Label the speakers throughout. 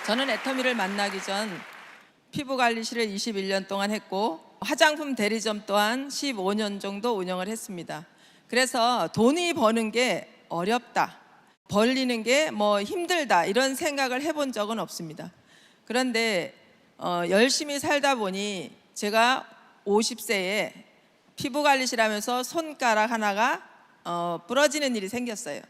Speaker 1: 저는 애터미를 만나기 전 피부관리실을 21년 동안 했고 화장품 대리점 또한 15년 정도 운영을 했습니다. 그래서 돈이 버는 게 어렵다, 벌리는 게 뭐 힘들다 이런 생각을 해본 적은 없습니다. 그런데 열심히 살다 보니 제가 50세에 피부관리실 하면서 손가락 하나가 부러지는 일이 생겼어요.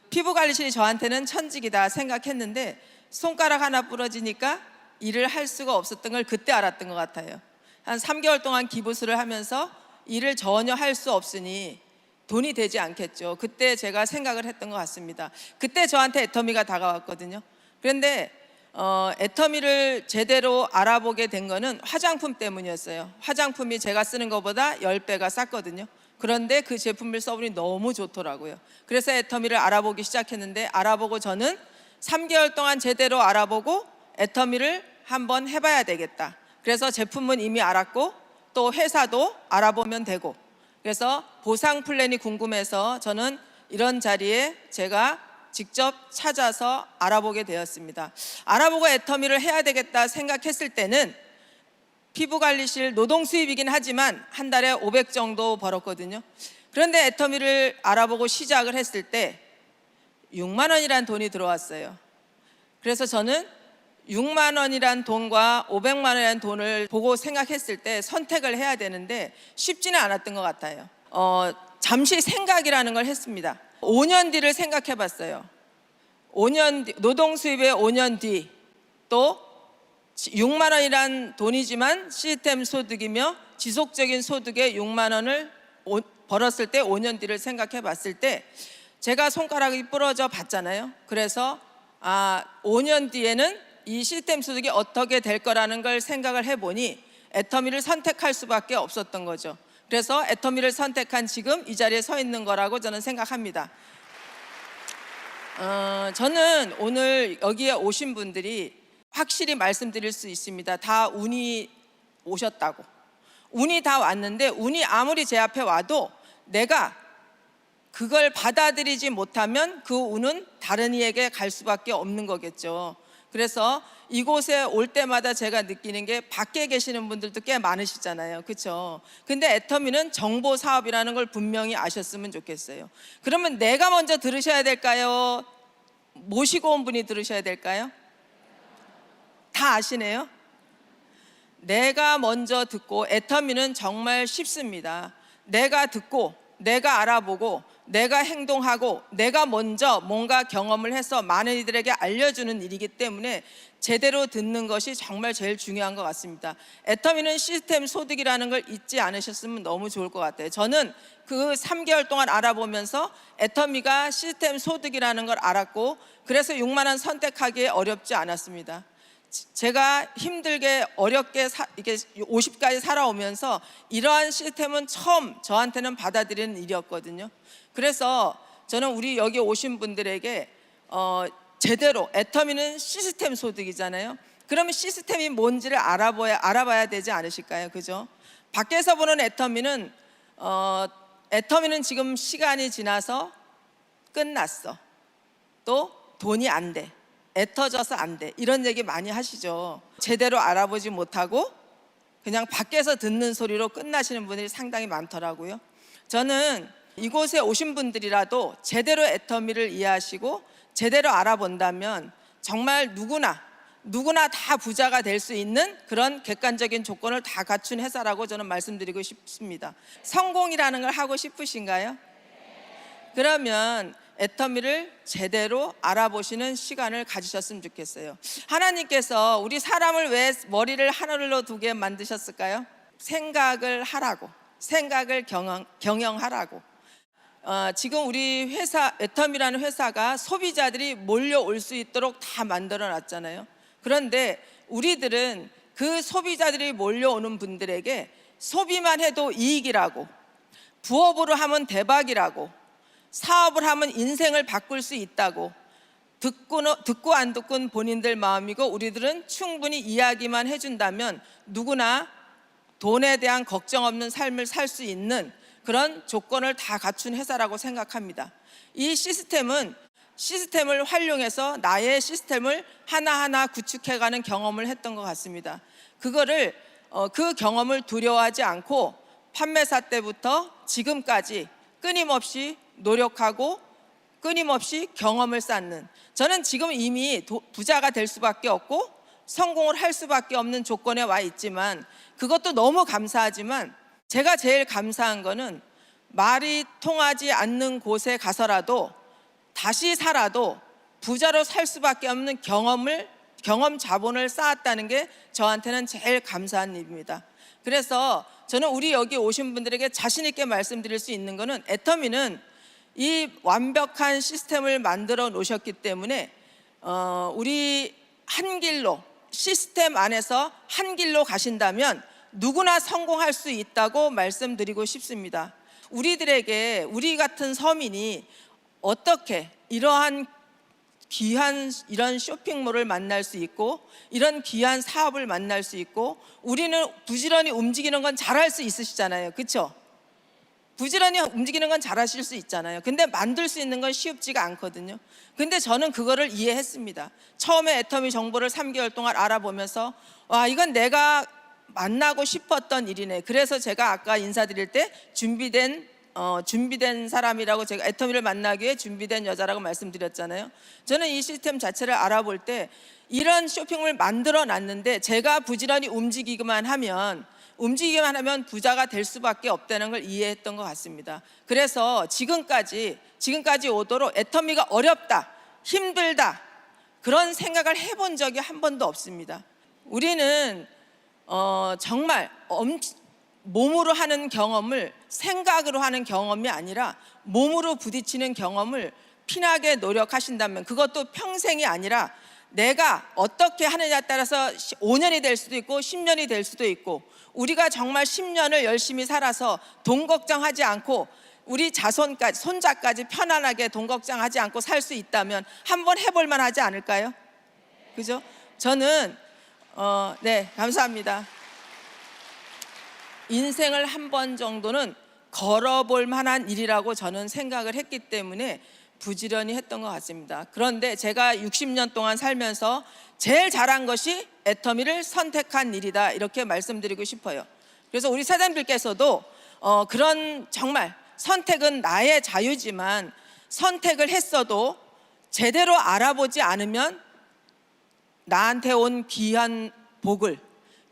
Speaker 1: 피부관리실이 저한테는 천직이다 생각했는데 손가락 하나 부러지니까 일을 할 수가 없었던 걸 그때 알았던 것 같아요. 한 3개월 동안 기부스를 하면서 일을 전혀 할 수 없으니 돈이 되지 않겠죠. 그때 제가 생각을 했던 것 같습니다. 그때 저한테 애터미가 다가왔거든요. 그런데 애터미를 제대로 알아보게 된 거는 화장품 때문이었어요. 화장품이 제가 쓰는 것보다 10배가 쌌거든요. 그런데 그 제품을 써보니 너무 좋더라고요. 그래서 애터미를 알아보기 시작했는데, 알아보고 저는 3개월 동안 제대로 알아보고 애터미를 한번 해봐야 되겠다. 그래서 제품은 이미 알았고 또 회사도 알아보면 되고, 그래서 보상 플랜이 궁금해서 저는 이런 자리에 제가 직접 찾아서 알아보게 되었습니다. 알아보고 애터미를 해야 되겠다 생각했을 때는 피부관리실 노동 수입이긴 하지만 한 달에 500 정도 벌었거든요. 그런데 애터미를 알아보고 시작을 했을 때 6만 원이란 돈이 들어왔어요. 그래서 저는 6만 원이란 돈과 500만 원이란 돈을 보고 생각했을 때 선택을 해야 되는데 쉽지는 않았던 것 같아요. 잠시 생각이라는 걸 했습니다. 5년 뒤를 생각해 봤어요. 5년 뒤, 노동 수입의 5년 뒤, 또 6만 원이란 돈이지만 시스템 소득이며 지속적인 소득의 6만 원을 벌었을 때 5년 뒤를 생각해 봤을 때 제가 손가락이 부러져 봤잖아요. 그래서 5년 뒤에는 이 시스템 소득이 어떻게 될 거라는 걸 생각을 해보니 애터미를 선택할 수밖에 없었던 거죠. 그래서 애터미를 선택한 지금 이 자리에 서 있는 거라고 저는 생각합니다. 저는 오늘 여기에 오신 분들이 확실히 말씀드릴 수 있습니다. 다 운이 오셨다고. 운이 다 왔는데 운이 아무리 제 앞에 와도 내가 그걸 받아들이지 못하면 그 운은 다른 이에게 갈 수밖에 없는 거겠죠. 그래서 이곳에 올 때마다 제가 느끼는 게 밖에 계시는 분들도 꽤 많으시잖아요. 그렇죠? 근데 애터미는 정보 사업이라는 걸 분명히 아셨으면 좋겠어요. 그러면 내가 먼저 들으셔야 될까요? 모시고 온 분이 들으셔야 될까요? 다 아시네요? 내가 먼저 듣고, 애터미는 정말 쉽습니다. 내가 듣고 내가 알아보고 내가 행동하고 내가 먼저 뭔가 경험을 해서 많은 이들에게 알려주는 일이기 때문에 제대로 듣는 것이 정말 제일 중요한 것 같습니다. 애터미는 시스템 소득이라는 걸 잊지 않으셨으면 너무 좋을 것 같아요. 저는 그 3개월 동안 알아보면서 애터미가 시스템 소득이라는 걸 알았고, 그래서 6만 원 선택하기에 어렵지 않았습니다. 제가 힘들게 어렵게 이렇게 50까지 살아오면서 이러한 시스템은 처음 저한테는 받아들이는 일이었거든요. 그래서 저는 우리 여기 오신 분들에게 제대로, 애터미는 시스템 소득이잖아요. 그러면 시스템이 뭔지를 알아봐야 되지 않으실까요? 그죠? 밖에서 보는 애터미는 지금 시간이 지나서 끝났어, 또 돈이 안 돼, 애터져서 안 돼, 이런 얘기 많이 하시죠. 제대로 알아보지 못하고 그냥 밖에서 듣는 소리로 끝나시는 분들이 상당히 많더라고요. 저는 이곳에 오신 분들이라도 제대로 애터미를 이해하시고 제대로 알아본다면 정말 누구나 다 부자가 될 수 있는 그런 객관적인 조건을 다 갖춘 회사라고 저는 말씀드리고 싶습니다. 성공이라는 걸 하고 싶으신가요? 그러면 애터미를 제대로 알아보시는 시간을 가지셨으면 좋겠어요. 하나님께서 우리 사람을 왜 머리를 하늘로 두게 만드셨을까요? 생각을 하라고, 생각을 경영하라고. 지금 우리 회사, 애터미라는 회사가 소비자들이 몰려올 수 있도록 다 만들어 놨잖아요. 그런데 우리들은 그 소비자들이 몰려오는 분들에게 소비만 해도 이익이라고, 부업으로 하면 대박이라고, 사업을 하면 인생을 바꿀 수 있다고 듣고 안 듣고는 본인들 마음이고, 우리들은 충분히 이야기만 해준다면 누구나 돈에 대한 걱정 없는 삶을 살 수 있는 그런 조건을 다 갖춘 회사라고 생각합니다. 이 시스템은 시스템을 활용해서 나의 시스템을 하나하나 구축해가는 경험을 했던 것 같습니다. 그거를 그 경험을 두려워하지 않고 판매사 때부터 지금까지 끊임없이 노력하고 끊임없이 경험을 쌓는, 저는 지금 이미 부자가 될 수밖에 없고 성공을 할 수밖에 없는 조건에 와 있지만, 그것도 너무 감사하지만 제가 제일 감사한 거는 말이 통하지 않는 곳에 가서라도 다시 살아도 부자로 살 수밖에 없는 경험 자본을 쌓았다는 게 저한테는 제일 감사한 일입니다. 그래서 저는 우리 여기 오신 분들에게 자신 있게 말씀드릴 수 있는 거는, 애터미는 이 완벽한 시스템을 만들어 놓으셨기 때문에 우리 한 길로, 시스템 안에서 한 길로 가신다면 누구나 성공할 수 있다고 말씀드리고 싶습니다. 우리들에게, 우리 같은 서민이 어떻게 이러한 귀한 이런 쇼핑몰을 만날 수 있고 이런 귀한 사업을 만날 수 있고, 우리는 부지런히 움직이는 건 잘할 수 있으시잖아요. 그렇죠? 부지런히 움직이는 건 잘하실 수 있잖아요. 근데 만들 수 있는 건 쉽지가 않거든요. 근데 저는 그거를 이해했습니다. 처음에 애터미 정보를 3개월 동안 알아보면서 와, 이건 내가 만나고 싶었던 일이네. 그래서 제가 아까 인사드릴 때 준비된 사람이라고, 제가 애터미를 만나기 위해 준비된 여자라고 말씀드렸잖아요. 저는 이 시스템 자체를 알아볼 때 이런 쇼핑을 만들어 놨는데 제가 부지런히 움직이기만 하면 부자가 될 수밖에 없다는 걸 이해했던 것 같습니다. 그래서 지금까지 오도록 애터미가 어렵다, 힘들다 그런 생각을 해본 적이 한 번도 없습니다. 우리는 정말 몸으로 하는 경험을, 생각으로 하는 경험이 아니라 몸으로 부딪히는 경험을 피나게 노력하신다면, 그것도 평생이 아니라 내가 어떻게 하느냐에 따라서 5년이 될 수도 있고 10년이 될 수도 있고, 우리가 정말 10년을 열심히 살아서 돈 걱정하지 않고 우리 자손까지, 손자까지 편안하게 돈 걱정하지 않고 살 수 있다면 한번 해볼 만하지 않을까요? 그죠? 저는 네, 감사합니다. 인생을 한 번 정도는 걸어볼 만한 일이라고 저는 생각을 했기 때문에 부지런히 했던 것 같습니다. 그런데 제가 60년 동안 살면서 제일 잘한 것이 애터미를 선택한 일이다, 이렇게 말씀드리고 싶어요. 그래서 우리 사장님들께서도 그런, 정말 선택은 나의 자유지만 선택을 했어도 제대로 알아보지 않으면 나한테 온 귀한 복을,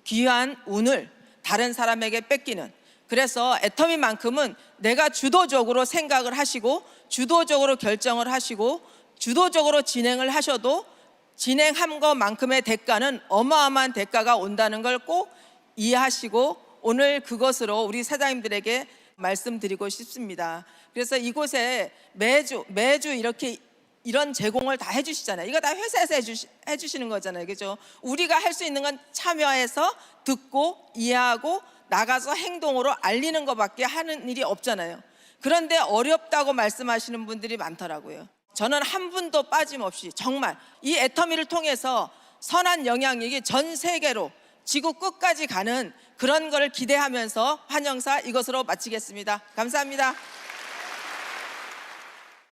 Speaker 1: 귀한 운을 다른 사람에게 뺏기는, 그래서 애터미만큼은 내가 주도적으로 생각을 하시고 주도적으로 결정을 하시고 주도적으로 진행을 하셔도 진행한 것만큼의 대가는 어마어마한 대가가 온다는 걸 꼭 이해하시고 오늘 그것으로 우리 사장님들에게 말씀드리고 싶습니다. 그래서 이곳에 매주 이렇게 이런 제공을 다 해주시잖아요. 이거 다 회사에서 해주시는 거잖아요. 그죠? 우리가 할 수 있는 건 참여해서 듣고 이해하고 나가서 행동으로 알리는 것밖에 하는 일이 없잖아요. 그런데 어렵다고 말씀하시는 분들이 많더라고요. 저는 한 분도 빠짐없이 정말 이 애터미를 통해서 선한 영향력이 전 세계로 지구 끝까지 가는 그런 걸 기대하면서 환영사 이것으로 마치겠습니다. 감사합니다.